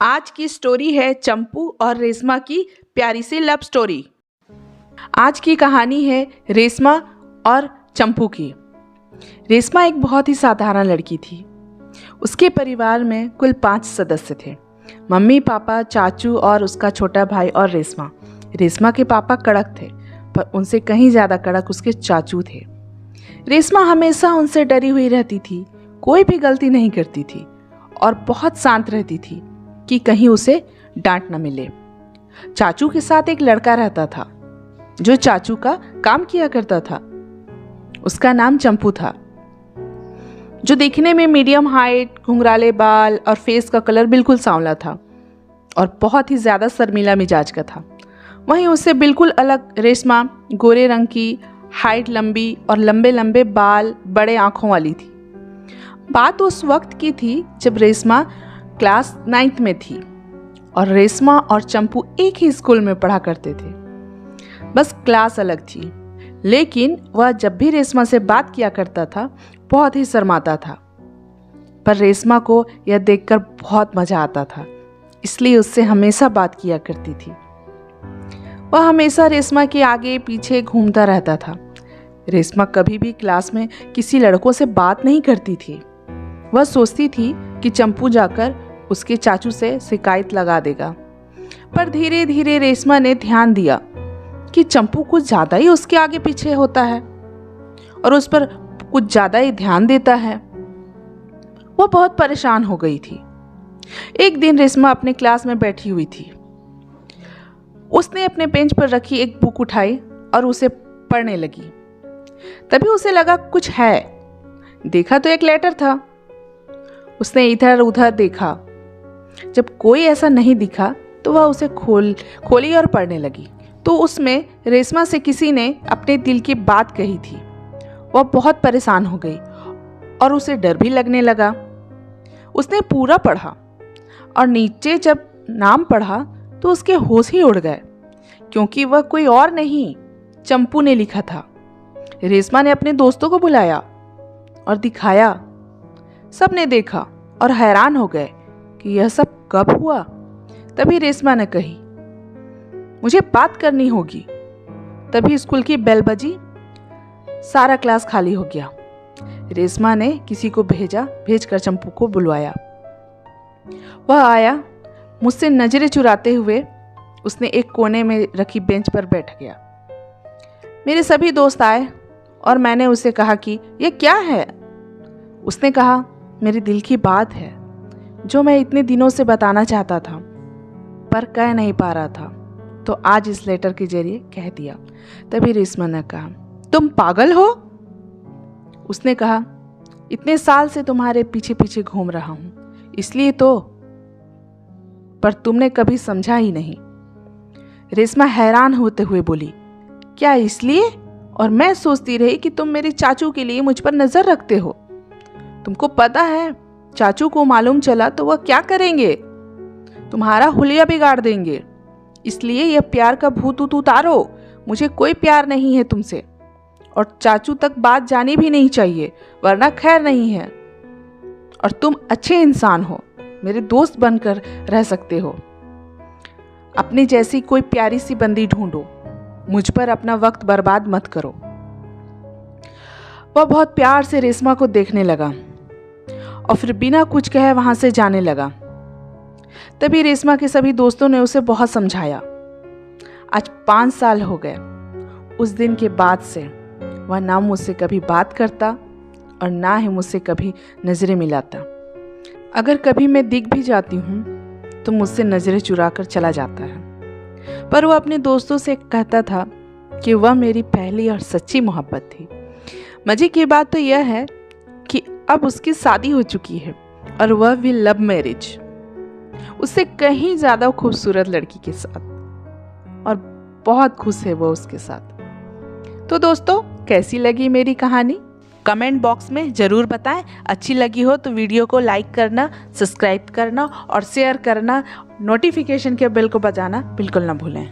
आज की स्टोरी है चंपू और रेशमा की प्यारी सी लव स्टोरी। आज की कहानी है रेशमा और चंपू की। रेशमा एक बहुत ही साधारण लड़की थी। उसके परिवार में कुल 5 सदस्य थे, मम्मी, पापा, चाचू और उसका छोटा भाई और रेशमा। रेशमा के पापा कड़क थे, पर उनसे कहीं ज़्यादा कड़क उसके चाचू थे। रेशमा हमेशा उनसे डरी हुई रहती थी, कोई भी गलती नहीं करती थी और बहुत शांत रहती थी कि कहीं उसे डांट न मिले। चाचू के साथ एक लड़का रहता था जो चाचू का काम किया करता था। उसका नाम चंपू था, जो देखने में मीडियम हाइट, घुंघराले बाल और फेस का कलर बिल्कुल सांवला था और बहुत ही ज़्यादा शर्मीला मिजाज का था। वहीं उससे बिल्कुल अलग रेशमा गोरे रंग की, हाइट लंबी और लंबे लंबे बाल, बड़े आँखों वाली थी। बात उस वक्त की थी जब रेशमा क्लास 9th में थी और रेशमा और चंपू एक ही स्कूल में पढ़ा करते थे, बस क्लास अलग थी। लेकिन वह जब भी रेशमा से बात किया करता था बहुत ही शर्माता था, पर रेशमा को यह देखकर बहुत मजा आता था, इसलिए उससे हमेशा बात किया करती थी। वह हमेशा रेशमा के आगे पीछे घूमता रहता था। रेशमा कभी भी क्लास में किसी लड़कों से बात नहीं करती थी। वह सोचती थी कि चंपू जाकर उसके चाचू से शिकायत लगा देगा, पर धीरे धीरे रेशमा ने ध्यान दिया कि चंपू कुछ ज़्यादा ही उसके आगे पीछे होता है और उस पर कुछ ज़्यादा ही ध्यान देता है। वह बहुत परेशान हो गई थी। एक दिन रेशमा अपने क्लास में बैठी हुई थी। उसने अपने बेंच पर रखी एक बुक उठाई और उसे पढ़ने लगी। तभी उसे लगा कुछ है। देखा तो एक लेटर था। उसने इधर उधर देखा। जब कोई ऐसा नहीं दिखा तो वह उसे खोली और पढ़ने लगी। तो उसमें रेशमा से किसी ने अपने दिल की बात कही थी। वह बहुत परेशान हो गई और उसे डर भी लगने लगा। उसने पूरा पढ़ा और नीचे जब नाम पढ़ा तो उसके होश ही उड़ गए, क्योंकि वह कोई और नहीं, चंपू ने लिखा था। रेशमा ने अपने दोस्तों को बुलाया और दिखाया। सब ने देखा और हैरान हो गए कि यह सब कब हुआ। तभी रेशमा ने कही, मुझे बात करनी होगी। तभी स्कूल की बेल बजी। सारा क्लास खाली हो गया। रेशमा ने किसी को भेजकर चंपू को बुलवाया। वह आया। मुझसे नजरें चुराते हुए उसने एक कोने में रखी बेंच पर बैठ गया। मेरे सभी दोस्त आए और मैंने उसे कहा कि यह क्या है। उसने कहा, मेरे दिल की बात है जो मैं इतने दिनों से बताना चाहता था पर कह नहीं पा रहा था, तो आज इस लेटर के जरिए कह दिया। तभी रेशमा ने कहा, तुम पागल हो? उसने कहा, इतने साल से तुम्हारे पीछे पीछे घूम रहा हूं, इसलिए तो, पर तुमने कभी समझा ही नहीं। रेशमा हैरान होते हुए बोली, क्या इसलिए? और मैं सोचती रही कि तुम मेरे चाचू के लिए मुझ पर नजर रखते हो। तुमको पता है चाचू को मालूम चला तो वह क्या करेंगे? तुम्हारा हुलिया बिगाड़ देंगे। इसलिए यह प्यार का भूत उतारो। मुझे कोई प्यार नहीं है तुमसे और चाचू तक बात जानी भी नहीं चाहिए, वरना खैर नहीं है। और तुम अच्छे इंसान हो, मेरे दोस्त बनकर रह सकते हो। अपनी जैसी कोई प्यारी सी बंदी ढूंढो, मुझ पर अपना वक्त बर्बाद मत करो। वह बहुत प्यार से रेशमा को देखने लगा और फिर बिना कुछ कहे वहां से जाने लगा। तभी रेशमा के सभी दोस्तों ने उसे बहुत समझाया। आज 5 साल हो गए उस दिन के बाद से। वह ना मुझसे कभी बात करता और ना ही मुझसे कभी नजरें मिलाता। अगर कभी मैं दिख भी जाती हूँ तो मुझसे नजरें चुरा कर चला जाता है। पर वह अपने दोस्तों से कहता था कि वह मेरी पहली और सच्ची मोहब्बत थी। मजे की बात तो यह है कि अब उसकी शादी हो चुकी है और वह भी लव मैरिज, उससे कहीं ज्यादा खूबसूरत लड़की के साथ, और बहुत खुश है वो उसके साथ। तो दोस्तों, कैसी लगी मेरी कहानी? कमेंट बॉक्स में ज़रूर बताएं। अच्छी लगी हो तो वीडियो को लाइक करना, सब्सक्राइब करना और शेयर करना, नोटिफिकेशन के बेल को बजाना बिल्कुल ना भूलें।